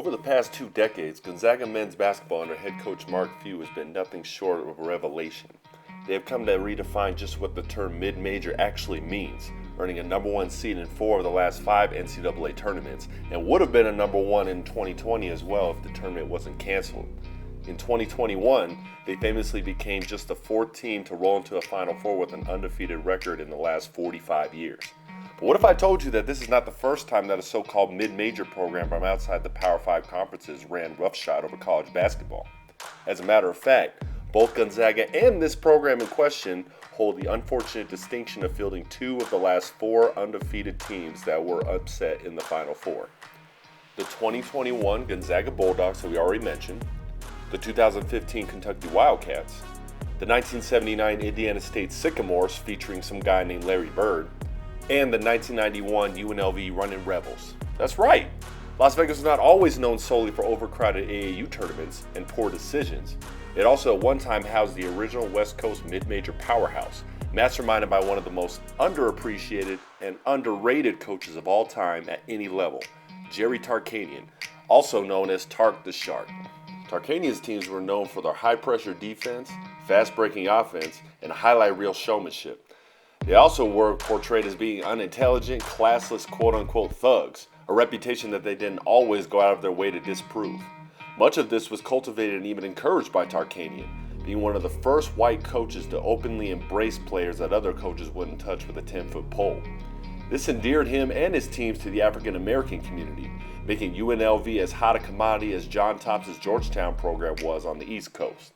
Over the past 2 decades, Gonzaga men's basketball under head coach Mark Few has been nothing short of a revelation. They have come to redefine just what the term mid-major actually means, earning a number 1 seed in 4 of the last 5 NCAA tournaments, and would have been a number 1 in 2020 as well if the tournament wasn't canceled. In 2021, they famously became just the 4th team to roll into a Final Four with an undefeated record in the last 45 years. But what if I told you that this is not the first time that a so-called mid-major program from outside the Power 5 conferences ran roughshod over college basketball? As a matter of fact, both Gonzaga and this program in question hold the unfortunate distinction of fielding 2 of the last 4 undefeated teams that were upset in the Final Four. The 2021 Gonzaga Bulldogs that we already mentioned, the 2015 Kentucky Wildcats, the 1979 Indiana State Sycamores featuring some guy named Larry Bird, and the 1991 UNLV Runnin' Rebels. That's right! Las Vegas was not always known solely for overcrowded AAU tournaments and poor decisions. It also at one time housed the original West Coast mid-major powerhouse, masterminded by one of the most underappreciated and underrated coaches of all time at any level, Jerry Tarkanian, also known as Tark the Shark. Tarkanian's teams were known for their high-pressure defense, fast-breaking offense, and highlight reel showmanship. They also were portrayed as being unintelligent, classless, quote-unquote thugs, a reputation that they didn't always go out of their way to disprove. Much of this was cultivated and even encouraged by Tarkanian, being one of the first white coaches to openly embrace players that other coaches wouldn't touch with a 10-foot pole. This endeared him and his teams to the African American community, making UNLV as hot a commodity as John Thompson's Georgetown program was on the East Coast.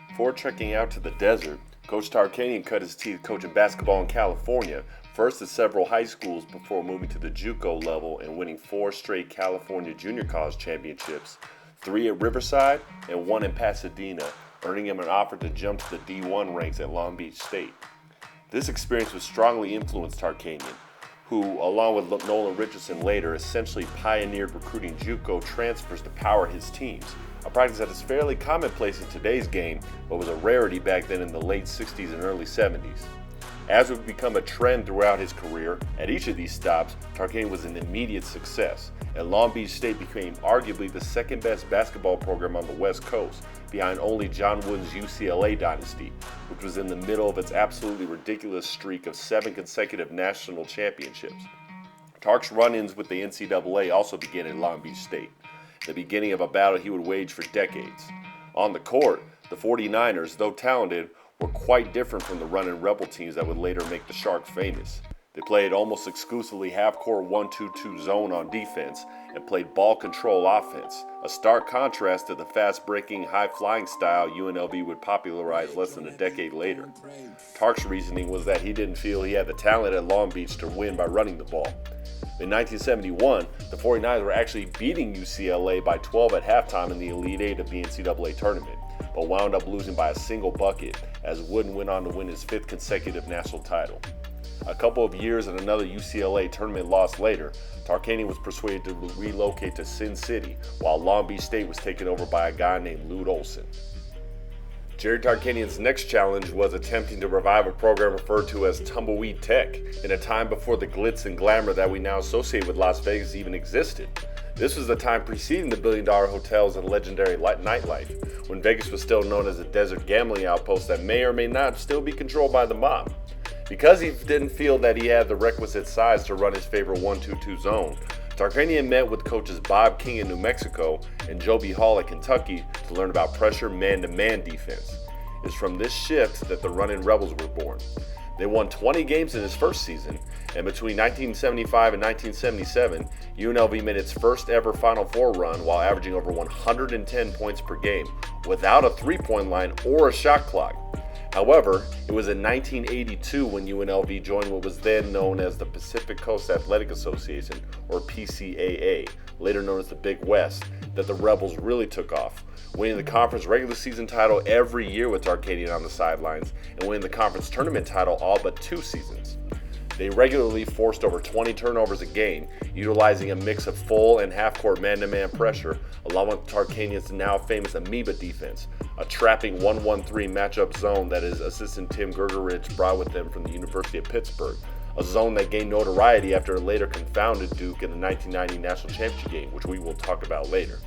Before trekking out to the desert, Coach Tarkanian cut his teeth coaching basketball in California, first at several high schools before moving to the JUCO level and winning 4 straight California Junior College championships, 3 at Riverside and 1 in Pasadena, earning him an offer to jump to the D1 ranks at Long Beach State. This experience would strongly influence Tarkanian, who, along with Nolan Richardson later, essentially pioneered recruiting JUCO transfers to power his teams, a practice that is fairly commonplace in today's game, but was a rarity back then in the late 60s and early 70s. As would become a trend throughout his career, at each of these stops, Tarkanian was an immediate success, and Long Beach State became arguably the second best basketball program on the West Coast, behind only John Wooden's UCLA dynasty, which was in the middle of its absolutely ridiculous streak of 7 consecutive national championships. Tark's run-ins with the NCAA also began at Long Beach State, the beginning of a battle he would wage for decades. On the court, the 49ers, though talented, were quite different from the running Rebel teams that would later make the Sharks famous. They played almost exclusively half-court 1-2-2 zone on defense and played ball control offense, a stark contrast to the fast-breaking, high-flying style UNLV would popularize less than a decade later. Tark's reasoning was that he didn't feel he had the talent at Long Beach to win by running the ball. In 1971, the 49ers were actually beating UCLA by 12 at halftime in the Elite Eight of the NCAA tournament, but wound up losing by a single bucket as Wooden went on to win his 5th consecutive national title. A couple of years and another UCLA tournament loss later, Tarkanian was persuaded to relocate to Sin City, while Long Beach State was taken over by a guy named Lute Olson. Jerry Tarkanian's next challenge was attempting to revive a program referred to as Tumbleweed Tech, in a time before the glitz and glamour that we now associate with Las Vegas even existed. This was the time preceding the billion-dollar hotels and legendary nightlife, when Vegas was still known as a desert gambling outpost that may or may not still be controlled by the mob. Because he didn't feel that he had the requisite size to run his favorite 1-2-2 zone, Tarkanian met with coaches Bob King in New Mexico and Joby Hall at Kentucky to learn about pressure man-to-man defense. It's from this shift that the Runnin' Rebels were born. They won 20 games in his first season, and between 1975 and 1977, UNLV made its first ever Final Four run while averaging over 110 points per game, without a three-point line or a shot clock. However, it was in 1982 when UNLV joined what was then known as the Pacific Coast Athletic Association, or PCAA, later known as the Big West, that the Rebels really took off, winning the conference regular season title every year with Tarkanian on the sidelines, and winning the conference tournament title all but 2 seasons. They regularly forced over 20 turnovers a game, utilizing a mix of full and half-court man-to-man pressure, along with Tarkanian's now famous amoeba defense, a trapping 1-1-3 matchup zone that his assistant Tim Gergerich brought with him from the University of Pittsburgh, a zone that gained notoriety after it later confounded Duke in the 1990 National Championship game, which we will talk about later.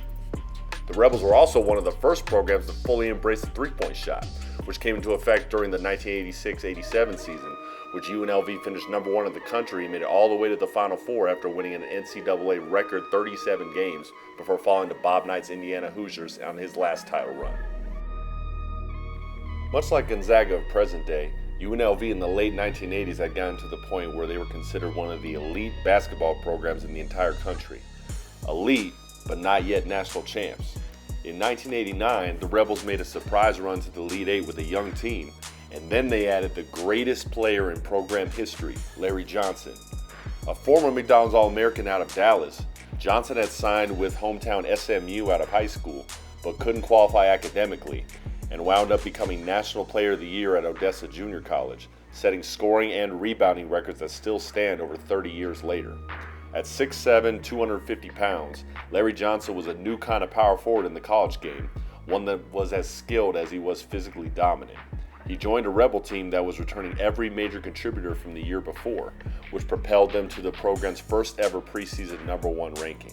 The Rebels were also one of the first programs to fully embrace the three-point shot, which came into effect during the 1986-87 season, which UNLV finished number 1 in the country and made it all the way to the Final Four after winning an NCAA record 37 games before falling to Bob Knight's Indiana Hoosiers on his last title run. Much like Gonzaga of present day, UNLV in the late 1980s had gotten to the point where they were considered one of the elite basketball programs in the entire country. Elite, but not yet national champs. In 1989, the Rebels made a surprise run to the Elite Eight with a young team, and then they added the greatest player in program history, Larry Johnson. A former McDonald's All-American out of Dallas, Johnson had signed with hometown SMU out of high school, but couldn't qualify academically, and wound up becoming National Player of the Year at Odessa Junior College, setting scoring and rebounding records that still stand over 30 years later. At 6'7", 250 pounds, Larry Johnson was a new kind of power forward in the college game, one that was as skilled as he was physically dominant. He joined a Rebel team that was returning every major contributor from the year before, which propelled them to the program's first ever preseason number 1 ranking.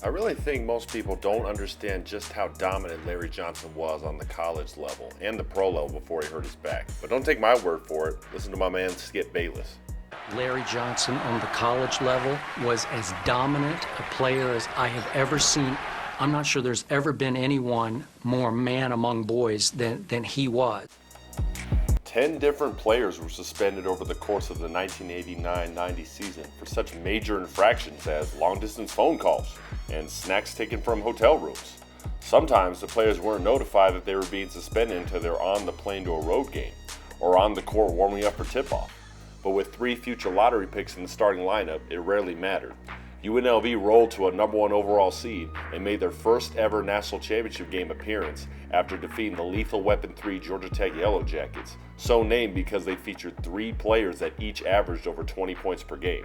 I really think most people don't understand just how dominant Larry Johnson was on the college level and the pro level before he hurt his back. But don't take my word for it. Listen to my man Skip Bayless. Larry Johnson on the college level was as dominant a player as I have ever seen. I'm not sure there's ever been anyone more man among boys than he was. 10 different players were suspended over the course of the 1989-90 season for such major infractions as long-distance phone calls and snacks taken from hotel rooms. Sometimes the players weren't notified that they were being suspended until they were on the plane to a road game or on the court warming up for tip-off. But with 3 future lottery picks in the starting lineup, it rarely mattered. UNLV rolled to a number 1 overall seed and made their first ever national championship game appearance after defeating the Lethal Weapon 3 Georgia Tech Yellow Jackets, so named because they featured 3 players that each averaged over 20 points per game.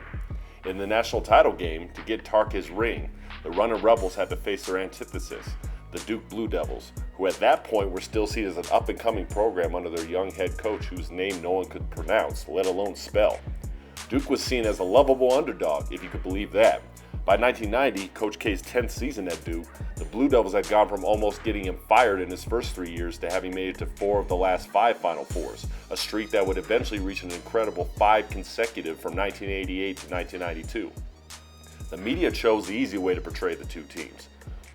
In the national title game, to get Tark his ring, the running Rebels had to face their antithesis, the Duke Blue Devils, who at that point were still seen as an up-and-coming program under their young head coach whose name no one could pronounce, let alone spell. Duke was seen as a lovable underdog, if you could believe that. By 1990, Coach K's 10th season at Duke, the Blue Devils had gone from almost getting him fired in his first 3 years to having made it to 4 of the last 5 Final Fours, a streak that would eventually reach an incredible 5 consecutive from 1988 to 1992. The media chose the easy way to portray the two teams.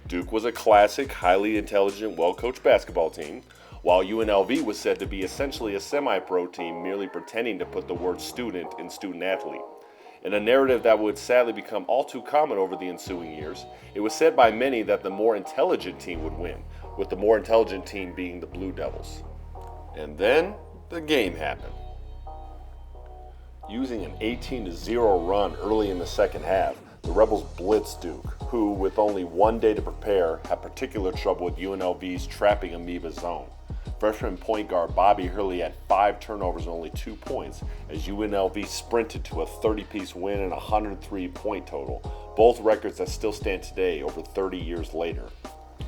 Duke was a classic, highly intelligent, well-coached basketball team, while UNLV was said to be essentially a semi-pro team merely pretending to put the word student in student-athlete. In a narrative that would sadly become all too common over the ensuing years, it was said by many that the more intelligent team would win, with the more intelligent team being the Blue Devils. And then, the game happened. Using an 18-0 run early in the second half, the Rebels blitzed Duke, who, with only 1 day to prepare, had particular trouble with UNLV's trapping amoeba zone. Freshman point guard Bobby Hurley had 5 turnovers and only 2 points as UNLV sprinted to a 30-piece win and a 103-point total, both records that still stand today over 30 years later.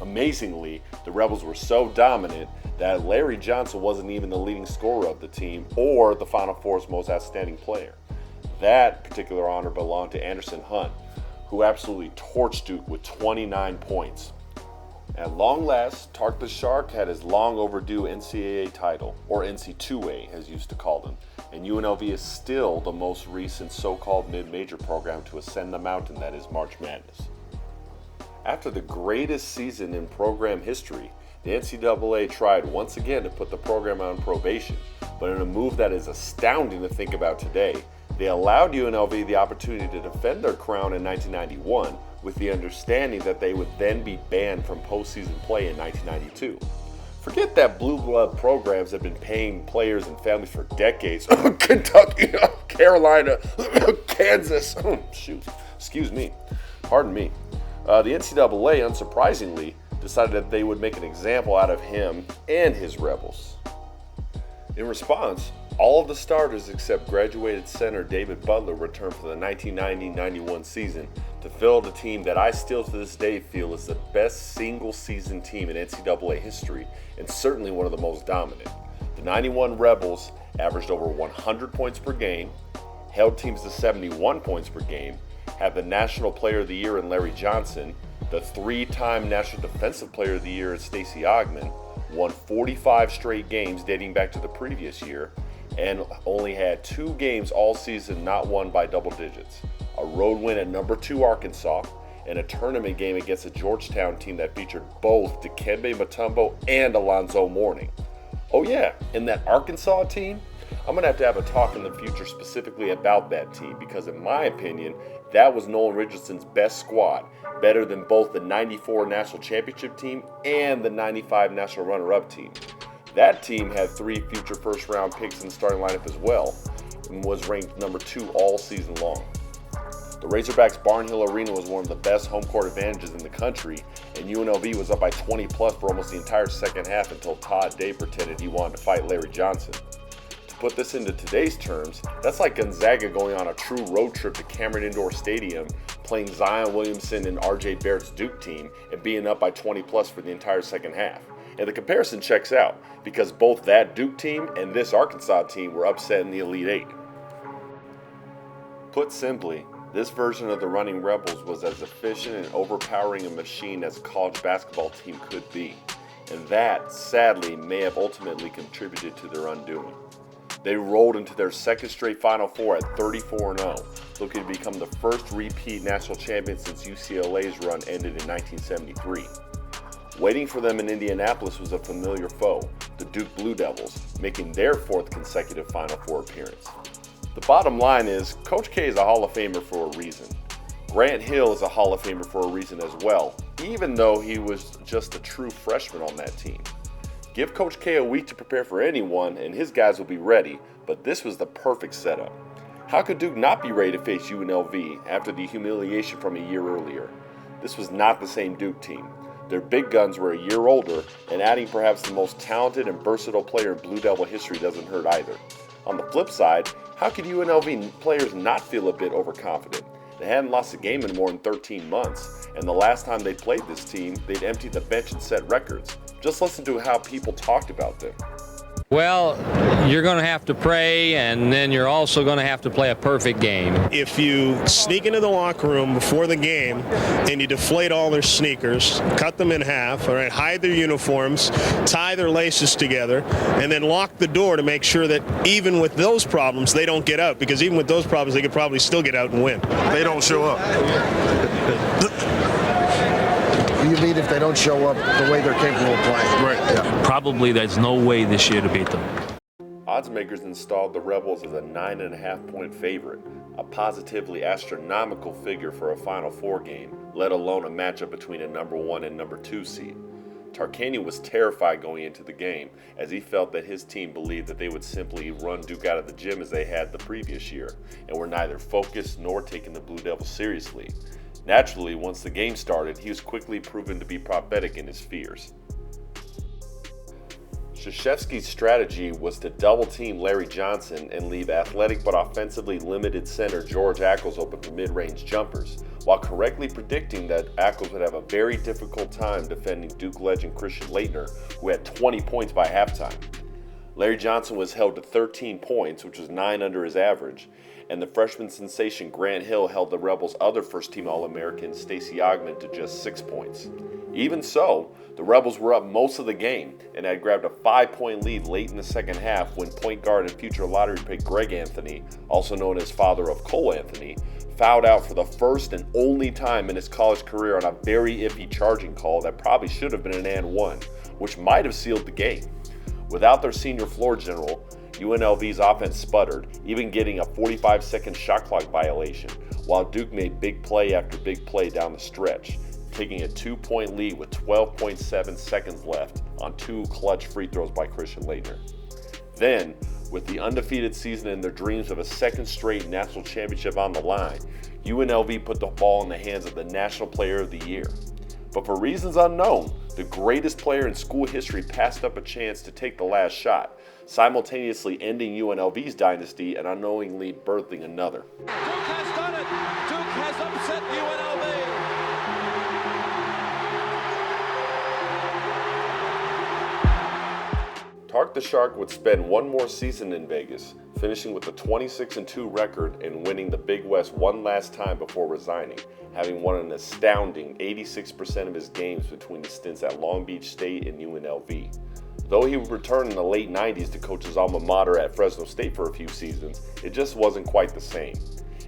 Amazingly, the Rebels were so dominant that Larry Johnson wasn't even the leading scorer of the team or the Final Four's most outstanding player. That particular honor belonged to Anderson Hunt, who absolutely torched Duke with 29 points. At long last, Tark the Shark had his long overdue NCAA title, or NC2A as used to call them, and UNLV is still the most recent so-called mid-major program to ascend the mountain that is March Madness. After the greatest season in program history, the NCAA tried once again to put the program on probation, but in a move that is astounding to think about today, they allowed UNLV the opportunity to defend their crown in 1991 with the understanding that they would then be banned from postseason play in 1992. Forget that blue blood programs have been paying players and families for decades. Kentucky, Carolina, Kansas. Excuse me. Pardon me. The NCAA, unsurprisingly, decided that they would make an example out of him and his Rebels. In response, all of the starters except graduated center David Butler returned for the 1990-91 season to fill the team that I still to this day feel is the best single-season team in NCAA history and certainly one of the most dominant. The 91 Rebels averaged over 100 points per game, held teams to 71 points per game, had the National Player of the Year in Larry Johnson, the 3-time National Defensive Player of the Year in Stacey Augmon, won 45 straight games dating back to the previous year, and only had 2 games all season not won by double digits. A road win at number 2 Arkansas, and a tournament game against a Georgetown team that featured both Dikembe Mutombo and Alonzo Mourning. Oh yeah, and that Arkansas team? I'm going to have a talk in the future specifically about that team because in my opinion, that was Nolan Richardson's best squad, better than both the 94 National Championship team and the 95 National Runner-Up team. That team had 3 future first-round picks in the starting lineup as well and was ranked number 2 all season long. The Razorbacks' Barnhill Arena was one of the best home court advantages in the country, and UNLV was up by 20 plus for almost the entire second half until Todd Day pretended he wanted to fight Larry Johnson. To put this into today's terms, that's like Gonzaga going on a true road trip to Cameron Indoor Stadium, playing Zion Williamson and RJ Barrett's Duke team, and being up by 20 plus for the entire second half. And the comparison checks out, because both that Duke team and this Arkansas team were upset in the Elite Eight. Put simply, this version of the Running Rebels was as efficient and overpowering a machine as a college basketball team could be, and that, sadly, may have ultimately contributed to their undoing. They rolled into their second straight Final Four at 34-0, looking to become the first repeat national champion since UCLA's run ended in 1973. Waiting for them in Indianapolis was a familiar foe, the Duke Blue Devils, making their 4th consecutive Final Four appearance. The bottom line is, Coach K is a Hall of Famer for a reason. Grant Hill is a Hall of Famer for a reason as well, even though he was just a true freshman on that team. Give Coach K a week to prepare for anyone and his guys will be ready, but this was the perfect setup. How could Duke not be ready to face UNLV after the humiliation from a year earlier? This was not the same Duke team. Their big guns were a year older, and adding perhaps the most talented and versatile player in Blue Devil history doesn't hurt either. On the flip side, how could UNLV players not feel a bit overconfident? They hadn't lost a game in more than 13 months, and the last time they played this team, they'd emptied the bench and set records. Just listen to how people talked about them. Well, you're going to have to pray, and then you're also going to have to play a perfect game. If you sneak into the locker room before the game and you deflate all their sneakers, cut them in half, all right, hide their uniforms, tie their laces together, and then lock the door to make sure that even with those problems, they don't get out, because even with those problems, they could probably still get out and win. They don't show up. You mean if they don't show up the way they're capable of playing? Right. Yeah. Probably there's no way this year to beat them. Oddsmakers installed the Rebels as a 9.5-point favorite, a positively astronomical figure for a Final Four game, let alone a matchup between a number 1 and number 2 seed. Tarkanian was terrified going into the game, as he felt that his team believed that they would simply run Duke out of the gym as they had the previous year, and were neither focused nor taking the Blue Devils seriously. Naturally, once the game started, he was quickly proven to be prophetic in his fears. Krzyzewski's strategy was to double-team Larry Johnson and leave athletic but offensively limited center George Ackles open for mid-range jumpers, while correctly predicting that Ackles would have a very difficult time defending Duke legend Christian Laettner, who had 20 points by halftime. Larry Johnson was held to 13 points, which was 9 under his average, and the freshman sensation Grant Hill held the Rebels' other first-team All-American Stacey Augmon to just 6 points. Even so, the Rebels were up most of the game and had grabbed a 5-point lead late in the second half when point guard and future lottery pick Greg Anthony, also known as father of Cole Anthony, fouled out for the first and only time in his college career on a very iffy charging call that probably should have been an and one, which might have sealed the game. Without their senior floor general, UNLV's offense sputtered, even getting a 45-second shot clock violation, while Duke made big play after big play down the stretch, taking a 2-point lead with 12.7 seconds left on 2 clutch free throws by Christian Laettner. Then, with the undefeated season and their dreams of a second straight national championship on the line, UNLV put the ball in the hands of the National Player of the Year. But for reasons unknown, the greatest player in school history passed up a chance to take the last shot, simultaneously ending UNLV's dynasty and unknowingly birthing another. Duke has done it! Duke has upset UNLV! Tark the Shark would spend one more season in Vegas, finishing with a 26-2 record and winning the Big West one last time before resigning, having won an astounding 86% of his games between his stints at Long Beach State and UNLV. Though he would return in the late 90s to coach his alma mater at Fresno State for a few seasons, it just wasn't quite the same.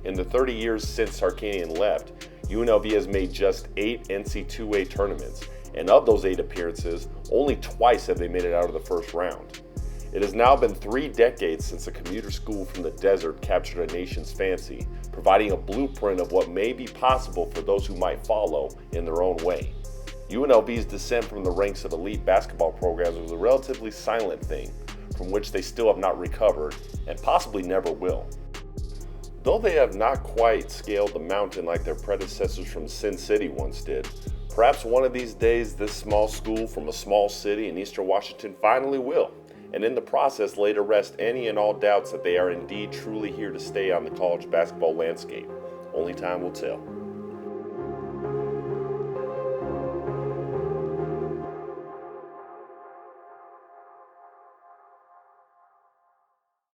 In the 30 years since Tarkanian left, UNLV has made just 8 NCAA tournaments, and of those 8 appearances, only twice have they made it out of the first round. It has now been 3 decades since a commuter school from the desert captured a nation's fancy, providing a blueprint of what may be possible for those who might follow in their own way. UNLV's descent from the ranks of elite basketball programs was a relatively silent thing, from which they still have not recovered, and possibly never will. Though they have not quite scaled the mountain like their predecessors from Sin City once did, perhaps one of these days this small school from a small city in eastern Washington finally will, and in the process lay to rest any and all doubts that they are indeed truly here to stay on the college basketball landscape. Only time will tell.